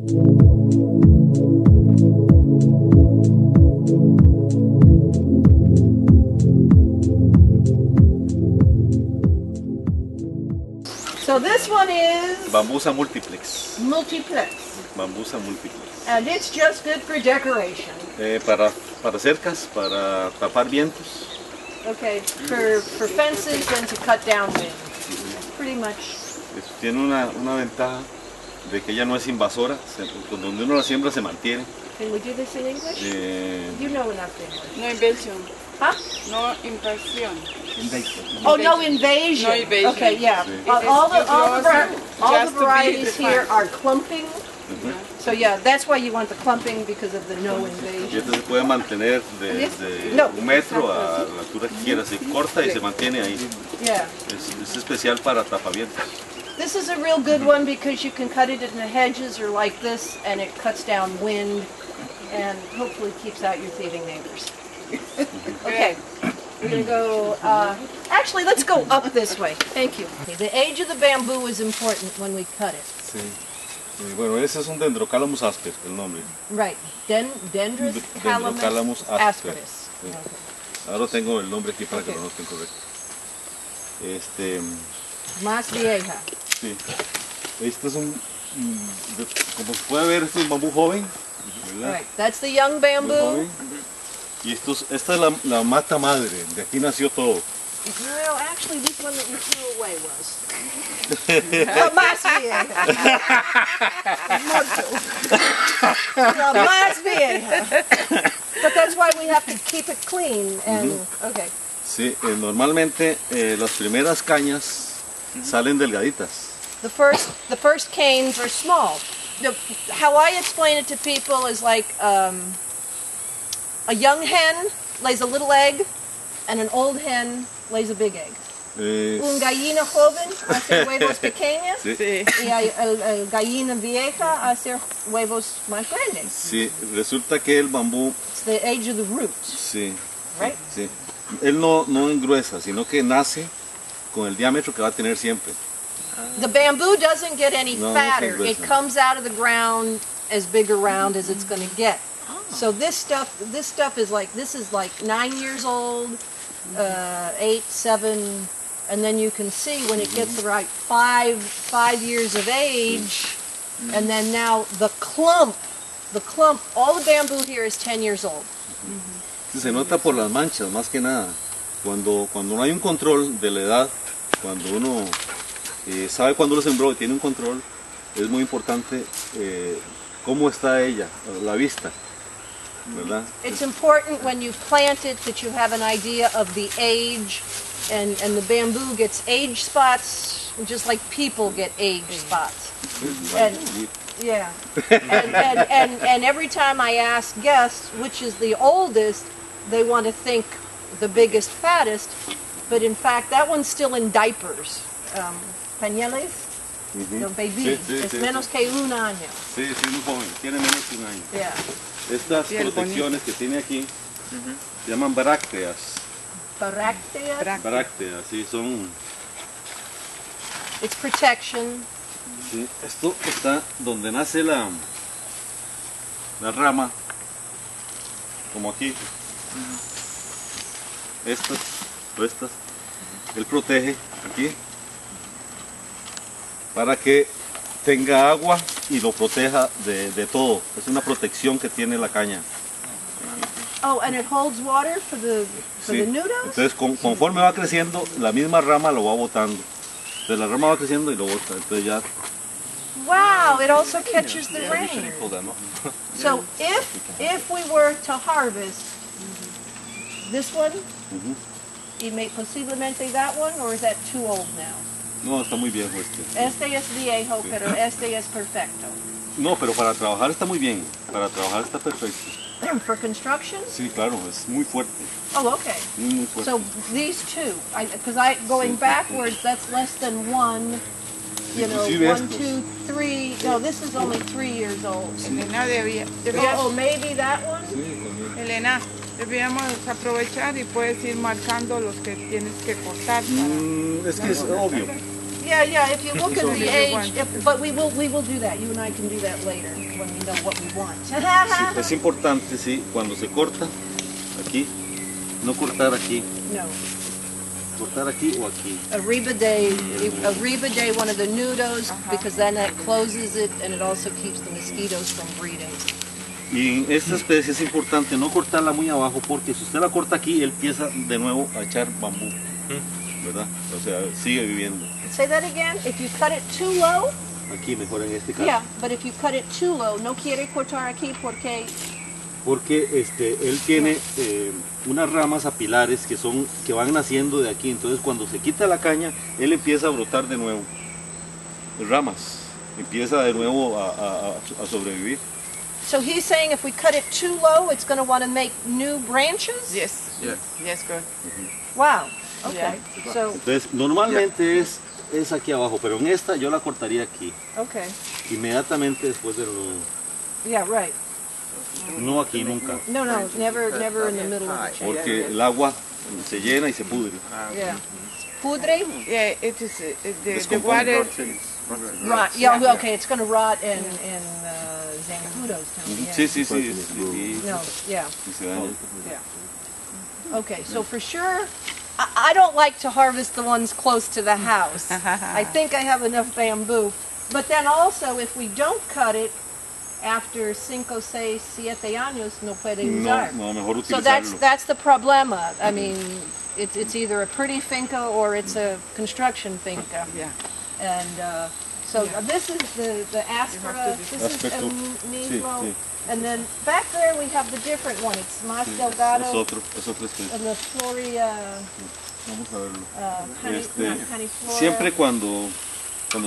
So this one is Bambusa multiplex. multiplex, Bambusa multiplex. and it's just good for decoration. Para cercas, para tapar vientos. Okay, for fences and to cut down wind. Pretty much. Tiene una ventaja de que ella no es invasora. Donde uno la siembra se mantiene. Can we do this in English? You know enough English. No invasion. Huh? No invasión. Oh, no invasion. No invasion. Okay, yeah. Sí. All the Just to be varieties here defined. are clumping. So yeah, that's why you want the clumping, because of the no Y invasion. este se puede mantener desde No. 1 metro a la altura que quiera. Se corta y se mantiene ahí. Yeah. Es especial para tapavientos. This is a real good one because you can cut it in the hedges or like this, and it cuts down wind and hopefully keeps out your thieving neighbors. Okay, we're going to go, actually let's go up this way. Thank you. The age of the bamboo is important when we cut it. Sí. Bueno, ese es un Dendrocalamus asper, el nombre. Right, Dendrocalamus Dendrocalamus asperis. Sí. Ahora tengo el nombre aquí para que lo noten correcto. Más vieja. Sí. Este es como se puede ver, este es un bambú joven, ¿verdad? Right, that's the young Muy bamboo. joven. Y esta es la mata madre, de aquí nació todo. No, actually this one that you threw away was. Más vieja. No, más vieja. But that's why we have to keep it clean and okay. Sí, normalmente las primeras cañas salen delgaditas. The first canes are small. How I explain it to people is like a young hen lays a little egg and an old hen lays a big egg. Un gallina joven hace huevos pequeños Sí. y el gallina vieja hace huevos más grandes. Sí, resulta que el bambú, It's the age of the roots, sí, right? sí, él no engruesa, sino que nace con el diámetro que va a tener siempre. The bamboo doesn't get any No, fatter. no se It engresa. comes out of the ground as big around as it's going to get. So this stuff is like, this is like 9 years old, 8, 7, and then you can see when it gets right 5 years of age, and then now the clump, all the bamboo here is 10 years old. Sí, se nota por las manchas, más que nada. Cuando no hay un control de la edad, cuando uno sabe cuándo lo sembró y tiene un control, es muy importante cómo está ella, la vista, ¿verdad? It's important when you plant it that you have an idea of the age, and the bamboo gets age spots, just like people get age spots. And, yeah, and every time I ask guests which is the oldest, they want to think the biggest, fattest, but in fact that one's still in diapers. Pañales, the baby, Sí, es sí, menos que un año. Sí, sí, muy joven, tiene menos que un año. Yeah. Estas Bien protecciones que tiene aquí se llaman brácteas. Bractea, Brácteas, sí, son. it's protection. Sí, esto está donde nace la rama, como aquí. Estas o estas. Él protege aquí para que tenga agua y lo proteja de todo. Es una protección que tiene la caña. Oh, and it holds water for the Sí. noodles? Entonces conforme va creciendo, la misma rama lo va botando. Entonces la rama va creciendo y lo bota. Entonces ya. Wow, it also catches the rain. Toda, ¿no? So if we were to harvest this one, y posiblemente that one, or is that too old now? No, está muy viejo este. Este es viejo, pero este es perfecto. No, pero para trabajar está muy bien. Para trabajar está perfecto. For construction? Sí, claro, es muy fuerte. Oh, okay. Muy fuerte. So these two, because going backwards, that's less than one. You know, Inclusive 1, estos. 2, 3. No, this is only 3 years old. Elena, Oh, maybe that one? Sí, también. Elena, debíamos aprovechar y puedes ir marcando los que tienes que cortar. Es que es obvio. Yeah, if you look at the age, one. but we will do that. You and I can do that later when we know what we want. Sí, es importante, sí, cuando se corta, aquí, no cortar aquí, No. cortar aquí o aquí. Arriba Day, one of the nudos, because then that closes it and it also keeps the mosquitoes from breeding. Y en esta especie es importante no cortarla muy abajo porque si usted la corta aquí, él empieza de nuevo a echar bambú, ¿verdad? O sea, sigue viviendo. Say that again. If you cut it too low, Aquí mejor en este caso. yeah, but if you cut it too low, no quiere cortar aquí porque Porque él tiene unas ramas apilares que van naciendo de aquí, entonces cuando se quita la caña, él empieza a brotar de nuevo. Ramas, empieza de nuevo a sobrevivir. So he's saying if we cut it too low, it's going to want to make new branches? Yes. Yeah. Yes, good. Wow. Okay. So, Entonces normalmente es aquí abajo, pero en esta yo la cortaría aquí, okay. inmediatamente después del nudo. Yeah, right. No aquí nunca, No, never in the middle of the chain. porque el agua se llena y se pudre. Yeah. Pudre? Yeah, it is the Descompone. water. Rot. Yeah, okay, it's going to rot in zancudos. Yeah. Sí, sí, sí. No, yeah. Y se daña. Yeah. Okay, so for sure, I don't like to harvest the ones close to the house. I think I have enough bamboo. But then also, if we don't cut it, after 5, 6, 7 años, no puede usar. No, mejor So utilizarlo. that's the problema. I mean, it's either a pretty finca or it's a construction finca. Yeah. And so this is the aspera, this is Aspecto. el Sí, mismo. sí. And then back there we have the different one. It's más delgado. Es otra especie. And the floria, Vamos a verlo. not caniflora. Siempre cuando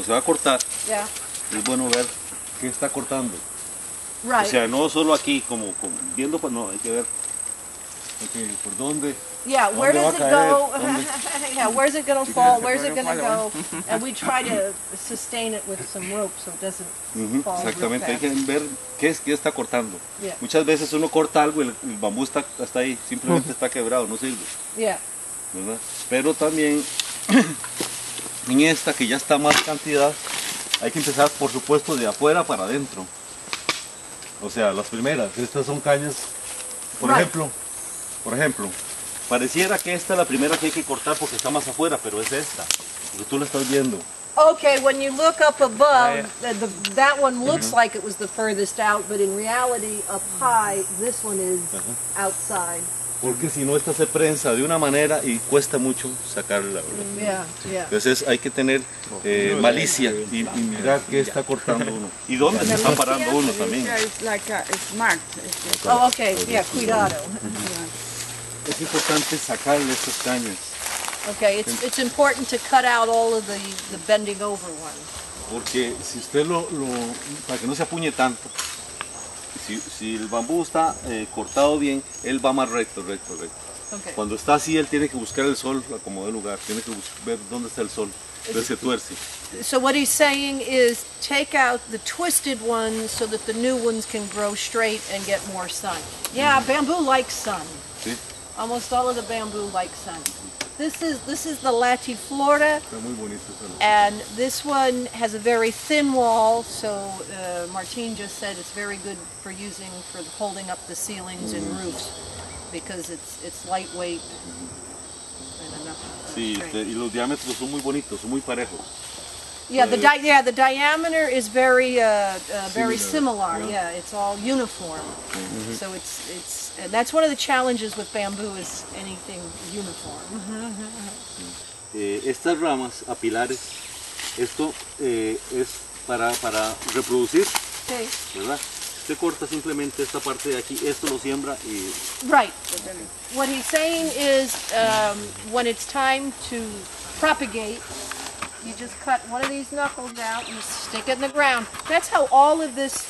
se va a cortar, Yeah, es bueno ver qué está cortando. right. O sea, no solo aquí, como viendo, no, hay que ver por dónde. Yeah, where ¿Dónde va does it a go? caer? Yeah, where's it going to fall? Where's it going to go? And we try to sustain it with some rope so it doesn't fall real Exactamente, hay que fast. ver qué está cortando. Yeah. Muchas veces uno corta algo y el bambú está hasta ahí, simplemente está quebrado, no sirve, Yeah, ¿verdad? Pero también en esta que ya está más cantidad, hay que empezar por supuesto de afuera para adentro. O sea, las primeras, estas son cañas, por Right. ejemplo, pareciera que esta es la primera que hay que cortar porque está más afuera, pero es esta, porque tú la estás viendo. okay, when you look up above, that one looks like it was the furthest out, but in reality, up high, this one is outside. Porque si no, esta se prensa de una manera y cuesta mucho sacarla, ¿verdad? Yeah. Entonces hay que tener malicia y mirar qué está cortando uno. Y dónde se está parando uno también. Yeah, it's like it's marked. It's Oh, okay, yeah, cuidado. Es importante sacarle estas cañas, Okay, it's important to cut out all of the bending over ones. porque si usted para que no se apuñe tanto, si el bambú está cortado bien, él va más recto. Okay. Cuando está así, él tiene que buscar el sol, acomodar el lugar, tiene que ver dónde está el sol, entonces se tuerce. So what he's saying is take out the twisted ones so that the new ones can grow straight and get more sun. Yeah, bamboo likes sun. ¿Sí? Almost all of the bamboo likes sun. This is the latiflora, Está muy bonito esa luz. and this one has a very thin wall, so Martin just said it's very good for using for holding up the ceilings and roofs because it's lightweight and enough. Sí, strength. y los diámetros son muy bonitos, son muy parejos. Yeah, the diameter is very similar. Yeah, it's all uniform. So and that's one of the challenges with bamboo is anything uniform. Estas ramas apilares, esto es para reproducir, Okay. ¿verdad? Usted corta simplemente esta parte de aquí, esto lo siembra y Right. What he's saying is when it's time to propagate, you just cut one of these knuckles out and you stick it in the ground. That's how all of this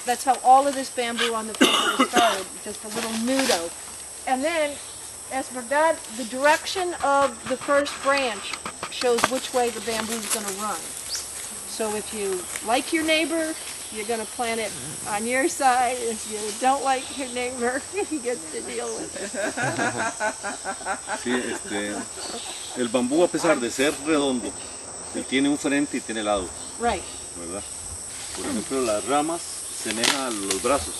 bamboo on the paper started, just a little nudo. And then, as verdad, the direction of the first branch shows which way the bamboo is going to run. So if you like your neighbor, you're going to plant it on your side. If you don't like your neighbor, he gets to deal with it. sí, el bambú a pesar de ser redondo, Él tiene un frente y tiene lados, Right. ¿verdad? Por ejemplo, las ramas semejan a los brazos.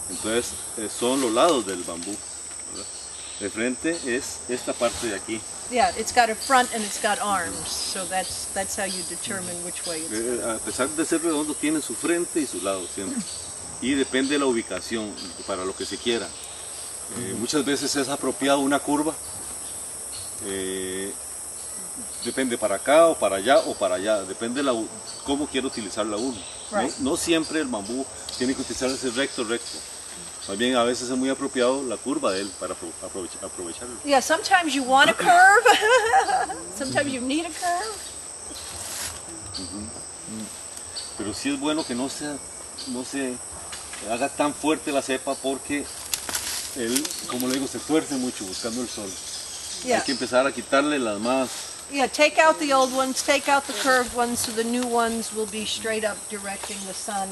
Entonces, son los lados del bambú, ¿verdad? El frente es esta parte de aquí. Yeah, it's got a front and it's got arms, so that's how you determine which way it's. A pesar de ser redondo, tiene su frente y su lado siempre. Y depende de la ubicación para lo que se quiera. Muchas veces es apropiado una curva. Depende para acá o para allá, depende de cómo quiero utilizarla uno. Right. No siempre el bambú tiene que utilizarse recto. Más bien a veces es muy apropiado la curva de él para aprovecharlo. Yeah, sometimes you want a curve. Sometimes you need a curve. Pero sí es bueno que no se haga tan fuerte la cepa porque él, como le digo, se tuerce mucho buscando el sol. Yeah. Hay que empezar a quitarle las más. Yeah, take out the old ones, take out the curved ones, so the new ones will be straight up directing the sun.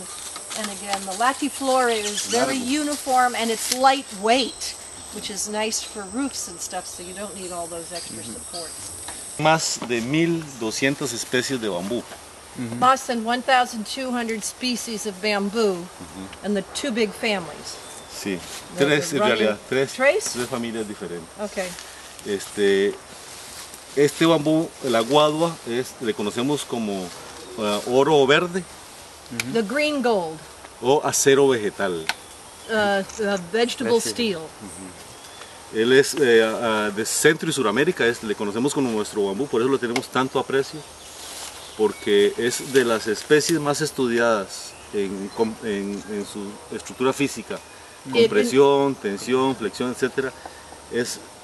And again, the Latiflora is very uniform and it's lightweight, which is nice for roofs and stuff, so you don't need all those extra supports. Más de 1200 especies de bambú. Más than 1,200 species of bamboo and the two big families. Sí, The- tres the en running- realidad, tres familias diferentes. Okay. Este bambú, la guadua, le conocemos como oro verde The green gold, o acero vegetal. vegetable steel. Él es de Centro y Suramérica, le conocemos como nuestro bambú, por eso lo tenemos tanto aprecio, porque es de las especies más estudiadas en su estructura física, compresión, tensión, flexión, etc.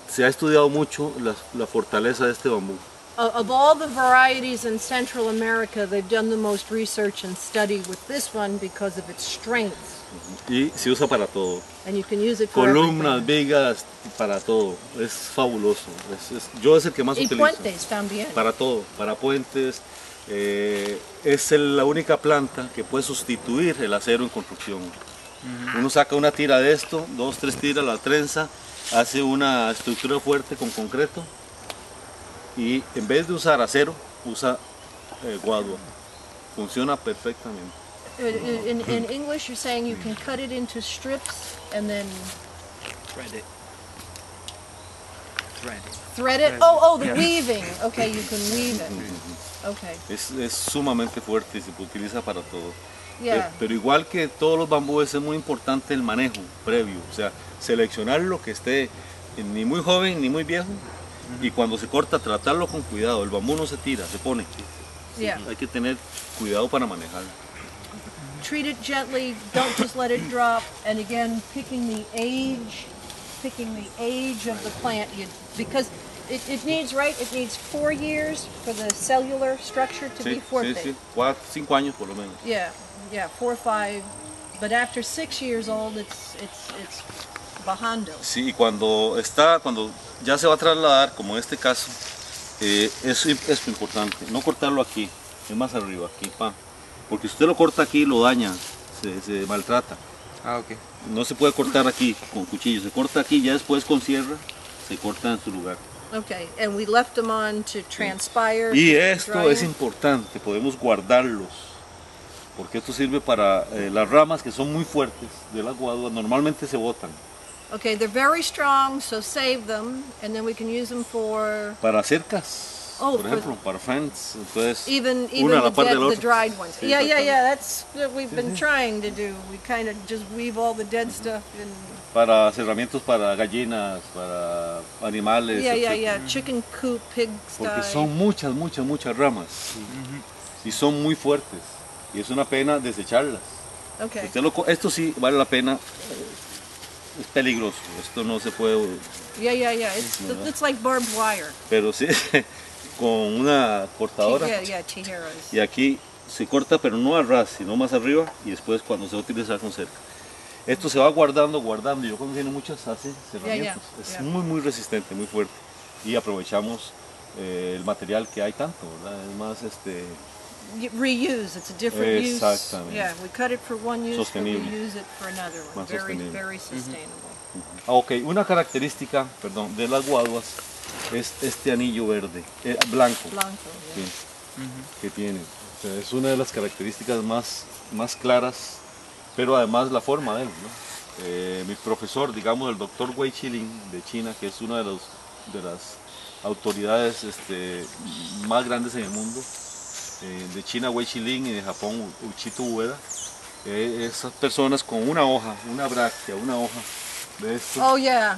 Se ha estudiado mucho la fortaleza de este bambú. Of all the varieties in Central America, they've done the most research and study with this one because of its strength. Y se usa para todo. And you can use it for Columnas, everything. vigas, para todo. Es fabuloso. Yo es el que más Y utilizo. puentes también. Para todo, para puentes. Es la única planta que puede sustituir el acero en construcción. Uno saca una tira de esto, 2, 3 tiras, la trenza, hace una estructura fuerte con concreto y en vez de usar acero, usa guadua. Funciona perfectamente. In English, you're saying you can cut it into strips and then thread it. Oh, the weaving. Okay, you can weave it. Okay, Es sumamente fuerte y se utiliza para todo. yeah. Pero igual que todos los bambúes es muy importante el manejo previo, o sea, seleccionar lo que esté ni muy joven ni muy viejo y cuando se corta tratarlo con cuidado. El bambú no se tira, se pone. Yeah. Hay que tener cuidado para manejarlo. Treat it gently. Don't just let it drop. And again, picking the age of the plant, because it needs 4 years for the cellular structure to be fuerte. Sí, 5 años por lo menos. Yeah, 4 or 5. But after 6 years old, it's bajando. Sí, y cuando ya se va a trasladar, como en este caso, es importante, no cortarlo aquí, es más arriba, aquí, porque si usted lo corta aquí, lo daña, se maltrata. Ah, ok. No se puede cortar aquí con cuchillo, se corta aquí, ya después con sierra, se corta en su lugar. Okay, and we left them on to transpire. Y to esto dry es them. importante, podemos guardarlos, porque esto sirve para las ramas que son muy fuertes de las guaduas, normalmente se botan. Okay, they're very strong, so save them, and then we can use them for Para cercas, Oh, por ejemplo, para fence, entonces even una a la the, par del the otro. dried ones. Sí, Yeah, exactamente. that's what we've been trying to do. We kind of just weave all the dead stuff in. Para cerramientos para gallinas, para animales, etc. Chicken coop, pig Porque sty. son muchas ramas y son muy fuertes y es una pena desecharlas. Okay. Esto sí vale la pena, es peligroso, esto no se puede, Yeah. It's like barbed wire. pero sí con una cortadora Tijeras. y aquí se corta pero no a ras, sino más arriba y después cuando se va a utilizar con cerca. Esto se va guardando y yo cuando tiene muchas hace cerramientos. Es muy resistente, muy fuerte y aprovechamos el material que hay tanto, ¿verdad? Es más reuse. It's a different use. Exactamente. Yeah, we cut it for one use, but we Sostenible. use it for another one. Más Very, sostenible. very sustainable. Ok, una característica, perdón, de las guaduas es este anillo verde, blanco, Blanco, sí, yeah. que tiene. O sea, es una de las características más claras, pero además la forma de él, ¿no? Mi profesor, digamos, el doctor Wei Qilin de China, que es una de las autoridades más grandes en el mundo, de China Wei Qilin y de Japón Uchito Ueda, esas personas con una hoja, una bráctea, una hoja de esto, Oh, yeah.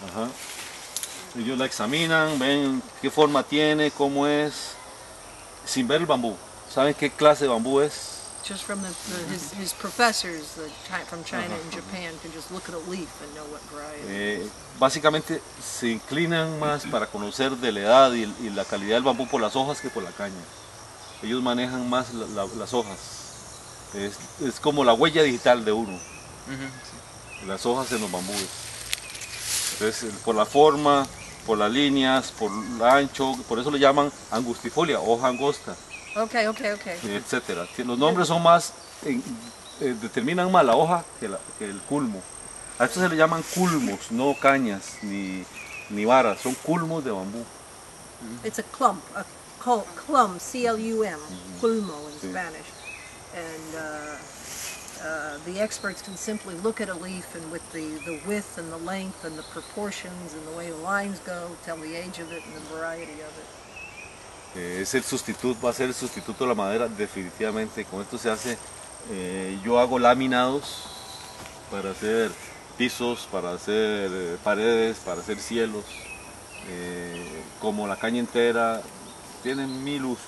ajá, ellos la examinan, ven qué forma tiene, cómo es, sin ver el bambú. ¿Saben qué clase de bambú es? Just from his professors from China and Japan can just look at a leaf and know what variety. Básicamente se inclinan más para conocer de la edad y la calidad del bambú por las hojas que por la caña. Ellos manejan más las hojas. Es como la huella digital de uno, las hojas en los bambúes. Entonces, por la forma, por las líneas, por el ancho, por eso le llaman angustifolia, hoja angosta, Okay. etcétera. Los nombres son más, determinan más la hoja que el culmo. A esto se le llaman culmos, no cañas ni varas, son culmos de bambú. It's a clump, clum, C-L-U-M, culmo in Sí. Spanish. And the experts can simply look at a leaf and with the width and the length and the proportions and the way the lines go, tell the age of it and the variety of it. Es el sustituto, va a ser el sustituto de la madera definitivamente. Con esto se hace, yo hago laminados para hacer pisos, para hacer paredes, para hacer cielos, como la caña entera, tienen 1000 usos.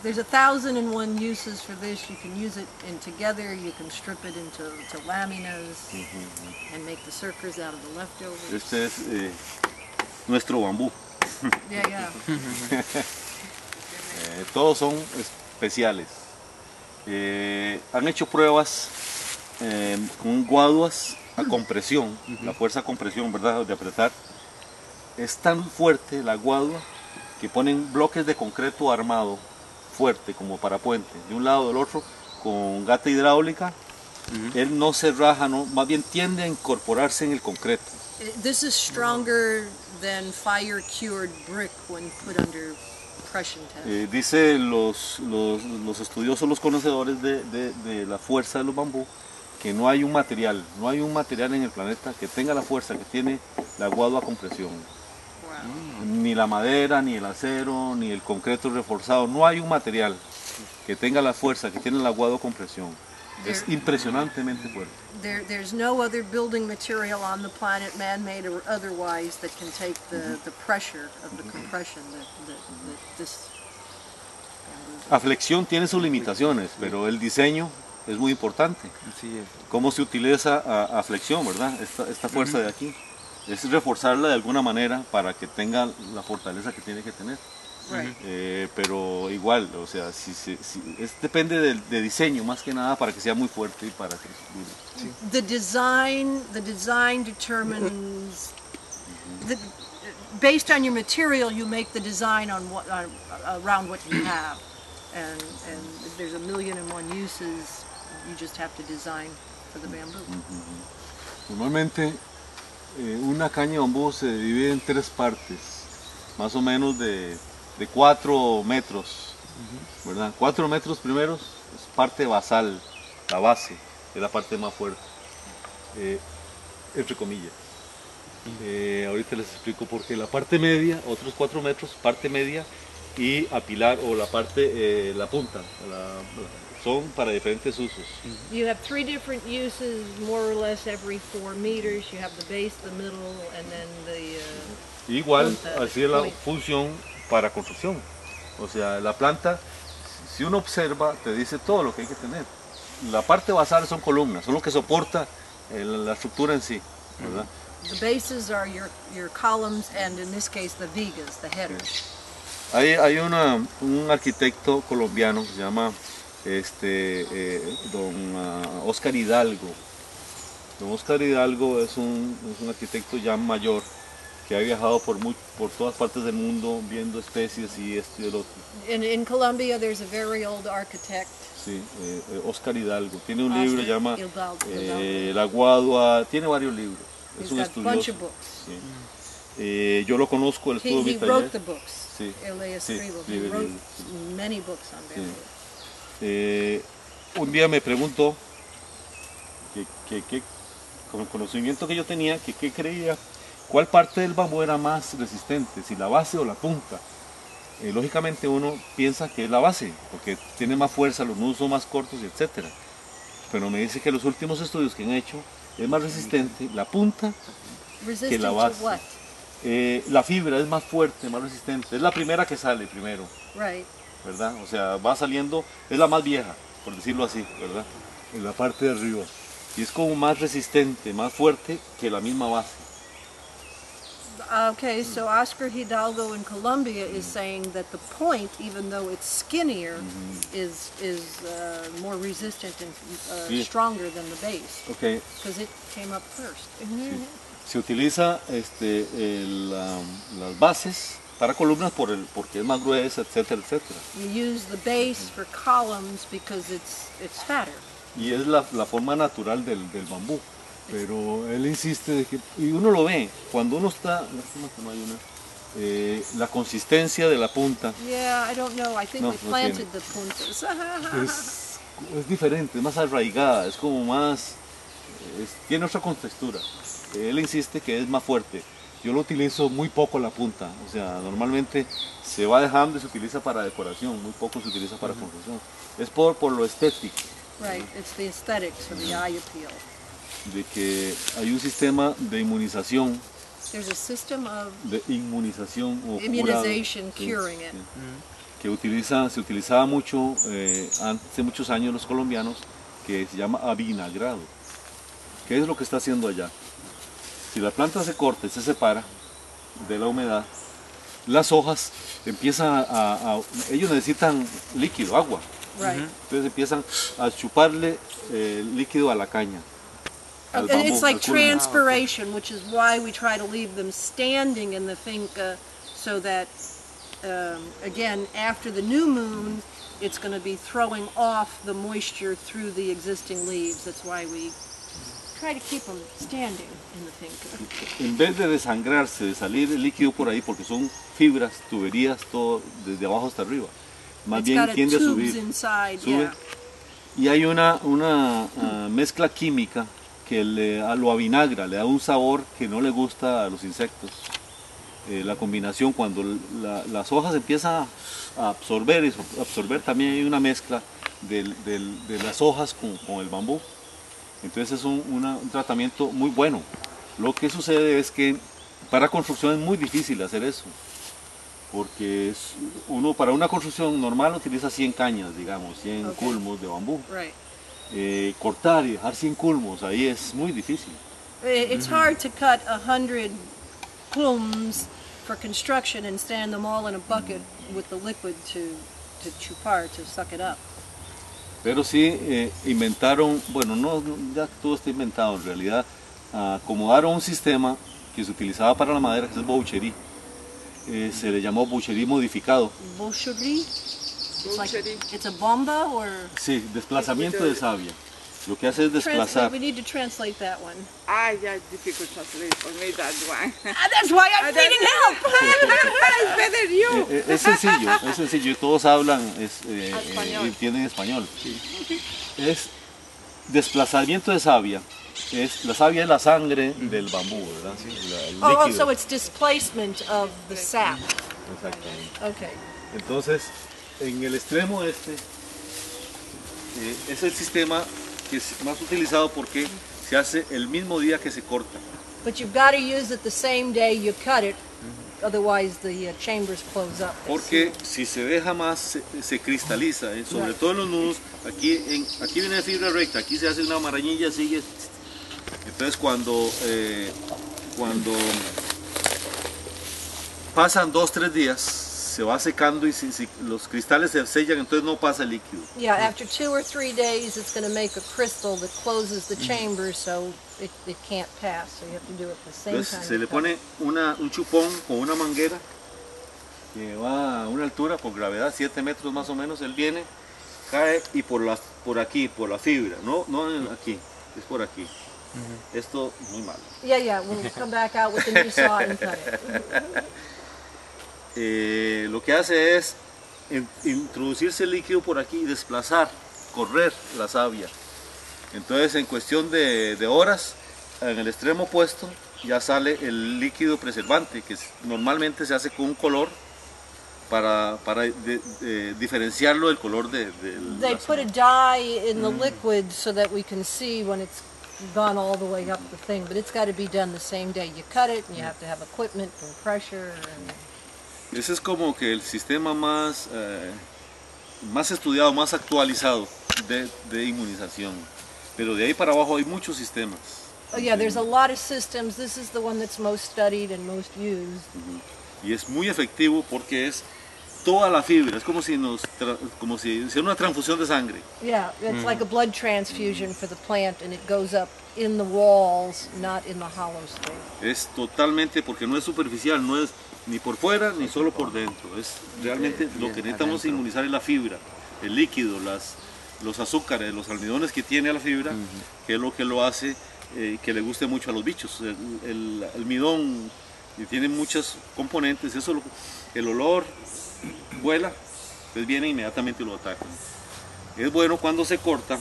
There's 1,001 uses for this. You can use it together, you can strip it into laminas and make the circles out of the leftovers. Este es nuestro bambú. Yeah. Todos son especiales. Han hecho pruebas con guaduas a compresión, la fuerza a compresión, ¿verdad? De apretar. Es tan fuerte la guadua que ponen bloques de concreto armado fuerte como para puente, de un lado del otro, con gata hidráulica. Él no se raja, no, más bien tiende a incorporarse en el concreto. This is stronger than fire-cured brick when put under compression test. Dice los estudiosos, los conocedores de la fuerza de los bambú, que no hay un material en el planeta que tenga la fuerza que tiene la guadua a compresión. Wow. Ni la madera, ni el acero, ni el concreto reforzado, no hay un material que tenga la fuerza que tiene la guadua a compresión. Es impresionantemente fuerte. There's no other building material on the planet, man-made or otherwise, that can take the pressure of the compression that this bamboo. La flexión tiene sus limitaciones, pero el diseño es muy importante. Así es. ¿Cómo se utiliza a flexión, verdad? Esta fuerza de aquí. Es reforzarla de alguna manera para que tenga la fortaleza que tiene que tener. Right. Pero igual, o sea, depende de diseño más que nada para que sea muy fuerte y para que dure. The design determines based on your material, you make the design on around what you have, and there's 1,000,001 uses. You just have to design for the bamboo. Normalmente una caña de bambú se divide en 3 partes, más o menos de 4 metros, ¿verdad? 4 metros primeros es parte basal, la base, es la parte más fuerte, entre comillas. Ahorita les explico por qué. La parte media, otros 4 metros, parte media, y a pilar o la parte, la punta, son para diferentes usos. You have 3 different uses, more or less every 4 meters. You have the base, the middle, and then the Igual, punta, así es la point. función para construcción. O sea, la planta, si uno observa, te dice todo lo que hay que tener. La parte basal son columnas, son lo que soporta la estructura en sí, ¿verdad? The bases are your columns, and in this case, the vigas, the headers. Hay un arquitecto colombiano que se llama don Oscar Hidalgo. Don Oscar Hidalgo es un arquitecto ya mayor que ha viajado por todas partes del mundo viendo especies y esto y el otro. In Colombia, there's a very old architect. Sí, Oscar Hidalgo. Tiene un libro, Oscar llama Hidalgo. La Guadua, tiene varios libros. Es He's un got a bunch estudioso. of books. Sí. Yo lo conozco, él estuvo en mi He taller. wrote the books. Sí. Él escribió. Sí, He sí, wrote sí. many books on bamboo. Un día me preguntó, con el conocimiento que yo tenía, qué creía, cuál parte del bambú era más resistente, si la base o la punta. Lógicamente uno piensa que es la base, porque tiene más fuerza, los nudos son más cortos, etc. Pero me dice que los últimos estudios que han hecho es más resistente la punta que Resistant la to base. what? La fibra es más fuerte, más resistente. Es la primera que sale primero, Right. ¿verdad? O sea, va saliendo, es la más vieja, por decirlo así, ¿verdad? En la parte de arriba. Y es como más resistente, más fuerte que la misma base. Okay, so Oscar Hidalgo in Colombia is saying that the point, even though it's skinnier, is more resistant and Sí. stronger than the base Okay. because it came up first. Se utiliza las bases para columnas porque es más gruesa, etcétera, etcétera. You use the base for columns because it's fatter. Y es la forma natural del bambú. Pero él insiste de que, y uno lo ve, cuando uno está, lástima que no hay una, la consistencia de la punta Yeah, I don't know. I think No, we no planted the puntas. es diferente, es más arraigada, es como más, tiene otra contextura. Él insiste que es más fuerte. Yo lo utilizo muy poco la punta, o sea, normalmente se va dejando y se utiliza para decoración, muy poco se utiliza para construcción. Es por lo estético, Right, it's the aesthetics or the eye appeal. de que hay un sistema de inmunización There's a system of o immunization curado, curing it. que se utilizaba mucho hace muchos años los colombianos, que se llama avinagrado. ¿Qué es lo que está haciendo allá? Si la planta se corta y se separa de la humedad, las hojas empiezan ellos necesitan líquido, agua. Right. Entonces empiezan a chuparle líquido a la caña. al And bambú, it's like al culmo. transpiration, which is why we try to leave them standing in the finca so that, again, after the new moon, it's going to be throwing off the moisture through the existing leaves. That's why we try to keep them standing in the finca. En vez de desangrarse, de salir el líquido por ahí, porque son fibras, tuberías, todo desde abajo hasta arriba, más It's bien got tiende a tubes subir. inside, Sube. yeah. Y hay una mezcla química que lo avinagra, le da un sabor que no le gusta a los insectos. La combinación, cuando las hojas empiezan a absorber, también hay una mezcla de las hojas con el bambú. Entonces es un tratamiento muy bueno. Lo que sucede es que para construcción es muy difícil hacer eso, porque uno para una construcción normal utiliza 100 cañas, digamos, 100 Ok. culmos de bambú. Right. Cortar y dejar 100 culmos, ahí es muy difícil. It's hard to cut 100 plumes for construction and stand them all in a bucket with the liquid to chupar, to suck it up. Pero sí inventaron, bueno, ya todo está inventado en realidad, acomodaron un sistema que se utilizaba para la madera, que es el boucherie. Se le llamó boucherie modificado. Boucherie? Boucherie. It's a bomba or? Sí, desplazamiento de savia. Lo que hace es desplazar. We need to translate that one. Yeah, difficult to translate for me that one. That's why I'm needing help. It's better you. Es sencillo, y todos hablan, Español. entienden español. Es desplazamiento de savia. La savia es la sangre del bambú, ¿verdad? Sí, el Oh, líquido. so it's displacement of the sap. Exactamente. Okay. Entonces, en el extremo este, es el sistema que es más utilizado porque se hace el mismo día que se corta. But you've got to use it the same day you cut it, otherwise the chambers close up. Porque si se deja más, se cristaliza, sobre todo en los nudos. Aquí viene de fibra recta, aquí se hace una marañilla, sigue. Entonces cuando pasan 2 o 3 días, se va secando y si los cristales se sellan, entonces no pasa el líquido. Yeah, after 2 or 3 days, it's going to make a crystal that closes the chamber, so it can't pass. So you have to do it the same Entonces time. se le pone un chupón con una manguera que va a una altura por gravedad, 7 metros más o menos. Él viene, cae y por aquí, por la fibra, no aquí, es por aquí. Esto muy malo. Yeah, we'll come back out with the new saw and cut it. Lo que hace es introducirse el líquido por aquí y desplazar, correr la savia. Entonces en cuestión de horas, en el extremo opuesto ya sale el líquido preservante, que normalmente se hace con un color para diferenciarlo del color de They la put a dye in the liquid so that we can see when it's gone all the way up the thing, but it's got to be done the same day. You cut it and you have to have equipment and pressure. Ese es como que el sistema más estudiado, más actualizado de inmunización. Pero de ahí para abajo hay muchos sistemas. Oh yeah, there's a lot of systems. This is the one that's most studied and most used. Y es muy efectivo porque es toda la fibra, es como si hiciera una transfusión de sangre. Yeah, it's like a blood transfusion for the plant, and it goes up in the walls, not in the hollow space. Es totalmente, porque no es superficial, no es ni por fuera ni solo por dentro. Es realmente lo que necesitamos inmunizar es la fibra, el líquido, los azúcares, los almidones que tiene la fibra, que es lo que lo hace que le guste mucho a los bichos. El almidón tiene muchos componentes, el olor vuela, pues viene inmediatamente y lo atacan. Es bueno cuando se corta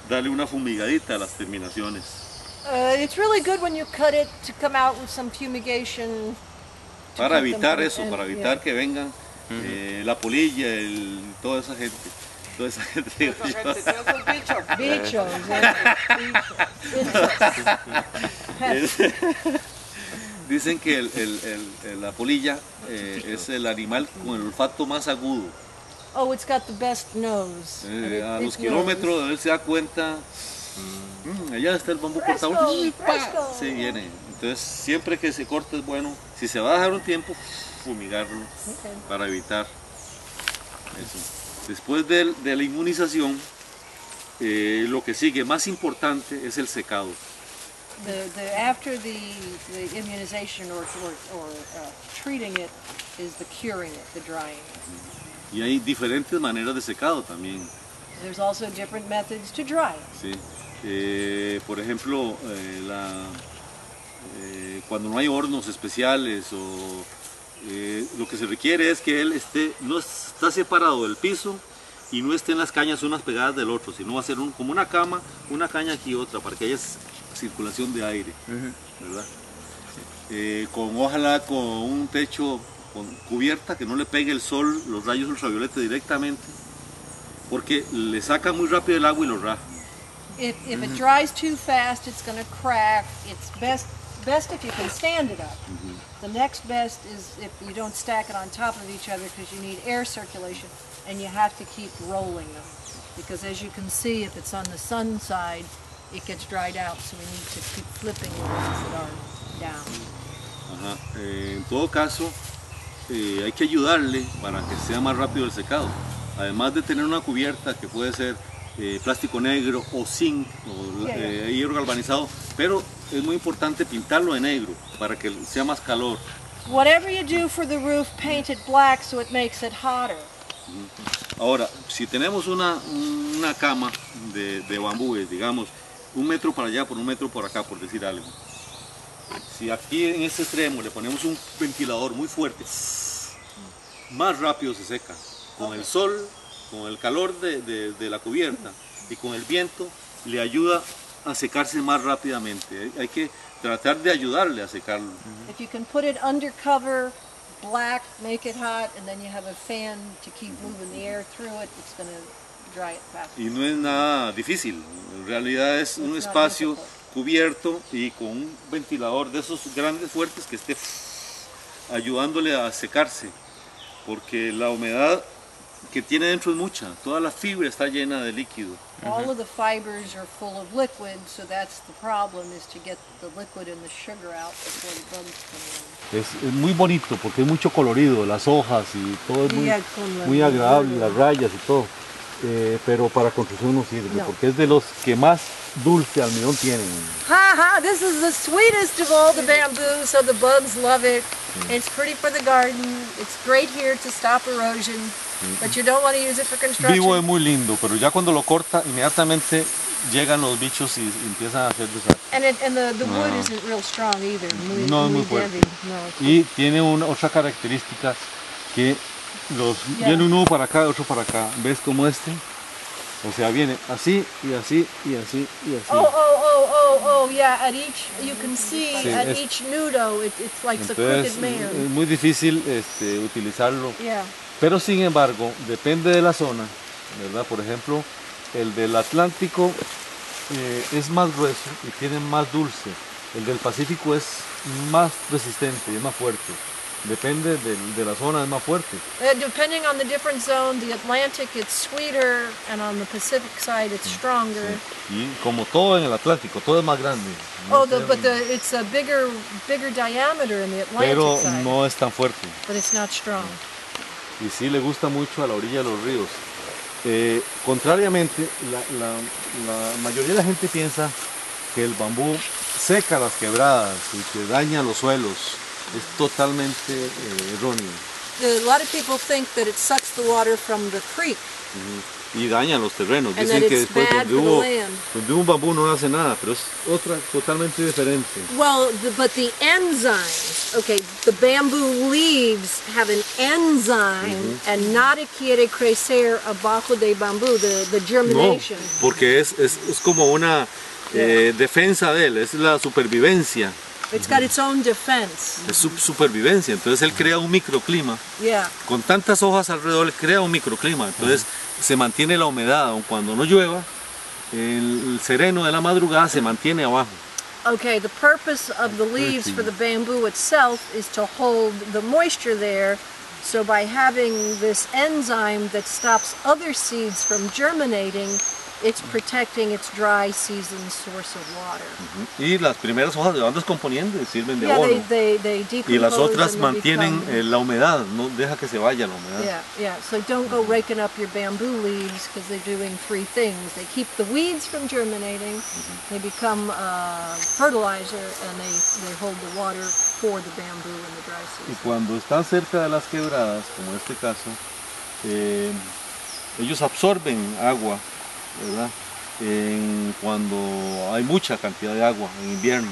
darle una fumigadita a las terminaciones. It's really good when you cut it to come out with some fumigation. Para evitar eso, para evitar que vengan la polilla, toda esa gente. Toda esa gente. Digo yo. Bichos, Dicen que la polilla es el animal con el olfato más agudo. Oh, it's got the best nose. A los kilómetros él se da cuenta, allá está el bambú cortado, Fresco. se viene. Entonces siempre que se corta es bueno, si se va a dejar un tiempo, fumigarlo para evitar eso. Después de la inmunización, lo que sigue más importante es el secado. After the immunization or treating it is the curing it, the drying it. Y hay diferentes maneras de secado también. There's also different methods to dry it. Sí. Por ejemplo, cuando no hay hornos especiales o lo que se requiere es que él no está separado del piso y no estén las cañas unas pegadas del otro, sino va a ser como una cama, una caña aquí y otra, para que haya circulación de aire, ¿verdad? Ojalá con un techo con cubierta, que no le pegue el sol, los rayos ultravioletas directamente, porque le saca muy rápido el agua y lo raja. If it dries too fast, it's going to crack. It's best if you can stand it up. The next best is if you don't stack it on top of each other, because you need air circulation, and you have to keep rolling them. Because as you can see, if it's on the sun side, it gets dried out, so we need to keep flipping the ones that are down. En todo caso, hay que ayudarle para que sea más rápido el secado. Además de tener una cubierta que puede ser plástico negro o zinc o hierro galvanizado, pero es muy importante pintarlo de negro para que sea más calor. Whatever you do for the roof, paint it black so it makes it hotter. Ahora, si tenemos una cama de bambúes, digamos, 1 metro para allá por 1 metro por acá, por decir algo. Si aquí en este extremo le ponemos un ventilador muy fuerte, más rápido se seca. Con el sol, con el calor de la cubierta y con el viento, le ayuda a secarse más rápidamente. Hay que tratar de ayudarle a secarlo. If you can put it under cover, black, make it hot, and then you have a fan to keep moving the air through it, it's going to dry it faster. Y no es nada difícil, en realidad es un espacio cubierto y con un ventilador de esos grandes fuertes que esté ayudándole a secarse, porque la humedad que tiene dentro es mucha, toda la fibra está llena de líquido. all of the fibers are full of liquid, so that's the problem, is to get the liquid and the sugar out before the bugs come in. Es muy bonito porque es mucho colorido, las hojas y todo es Yeah, con la- muy agradable, las rayas y todo. Pero para construcción no sirve, No. porque es de los que más dulce almidón tienen. Ha ha, this is the sweetest of all the bamboo, so the bugs love it. It's pretty for the garden. It's great here to stop erosion, but you don't want to use it for construction. Vivo es muy lindo, pero ya cuando lo corta, inmediatamente llegan los bichos y empiezan a hacer desastre. And the wood isn't real strong either. No es muy muy fuerte. heavy. No, it's Y tiene otra característica que viene un nudo para acá, otro para acá. ¿Ves como este? O sea, viene así y así y así y así. Oh, yeah, at each, you can see, Sí, at es- each nudo, it's like the Entonces crooked es man. muy difícil utilizarlo. Yeah. Pero sin embargo, depende de la zona, ¿verdad? Por ejemplo, el del Atlántico es más grueso y tiene más dulce. El del Pacífico es más resistente y es más fuerte. Depende de la zona, es más fuerte. Depending on the different zone, the Atlantic it's sweeter, and on the Pacific side it's stronger. Y como todo en el Atlántico, todo es más grande. Oh, it's a bigger diameter in the Atlantic Pero side, no es tan fuerte. but it's not strong. Y sí le gusta mucho a la orilla de los ríos. Contrariamente, la mayoría de la gente piensa que el bambú seca las quebradas y que daña los suelos. Es totalmente erróneo. A lot of people think that it sucks the water from the creek, Y daña los terrenos. and Dicen that que it's después bad for the land. donde un bambú no hace nada, pero es otra totalmente diferente. Well, but the enzymes, okay, the bamboo leaves have an enzyme, and nada quiere crecer abajo de bambú, the No, germination. porque es como una defensa de él, es la supervivencia. It's got its own defense. Es su supervivencia. Entonces él crea un microclima. Yeah. Con tantas hojas alrededor, él crea un microclima. Entonces se mantiene la humedad, aun cuando no llueva, el sereno de la madrugada se mantiene abajo. Okay, the purpose of the leaves for the bamboo itself is to hold the moisture there. So by having this enzyme that stops other seeds from germinating, it's protecting its dry season source of water. Y las primeras hojas se van descomponiendo y sirven de Yeah, abono. they decompose. Y las otras and they mantienen become- la humedad, no deja que se vaya la humedad. Yeah. So don't go raking up your bamboo leaves, because they're doing three things. They keep the weeds from germinating, they become fertilizer, and they hold the water for the bamboo in the dry Y season. cuando están cerca de las quebradas, como en este caso, ellos absorben agua, ¿verdad? Cuando hay mucha cantidad de agua en invierno.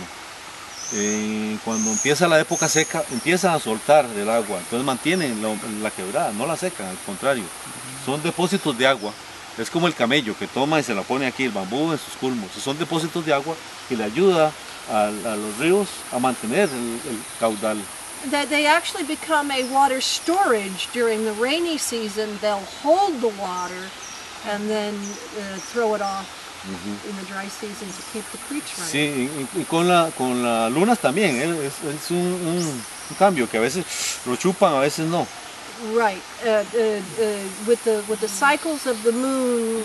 Cuando empieza la época seca, empiezan a soltar el agua, entonces mantienen la quebrada, no la secan, al contrario. Son depósitos de agua. Es como el camello que toma y se la pone aquí, el bambú en sus culmos. Son depósitos de agua que le ayuda a los ríos a mantener el caudal. They actually become a water storage during the rainy season. They'll hold the water and then throw it off in the dry season to keep the creeks running. Sí, y con las lunas también, es un cambio que a veces lo chupan, a veces no. Right. With the cycles of the moon,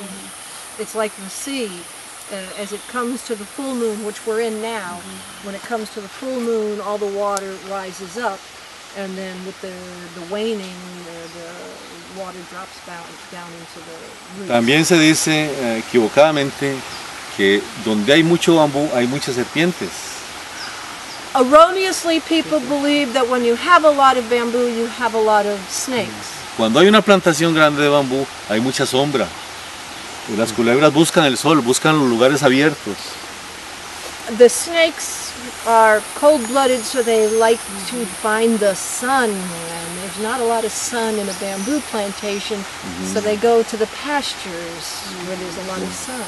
it's like the sea. As it comes to the full moon, which we're in now, when it comes to the full moon, all the water rises up, and then with the waning, the water drops down into the roots. También se dice equivocadamente que donde hay mucho bambú hay muchas serpientes. Erroneously, people believe that when you have a lot of bamboo, you have a lot of snakes. Cuando hay una plantación grande de bambú hay mucha sombra. Y las culebras buscan el sol, buscan los lugares abiertos. The snakes are cold-blooded, so they like to find the sun, and there's not a lot of sun in a bamboo plantation, so they go to the pastures where there's a lot of sun.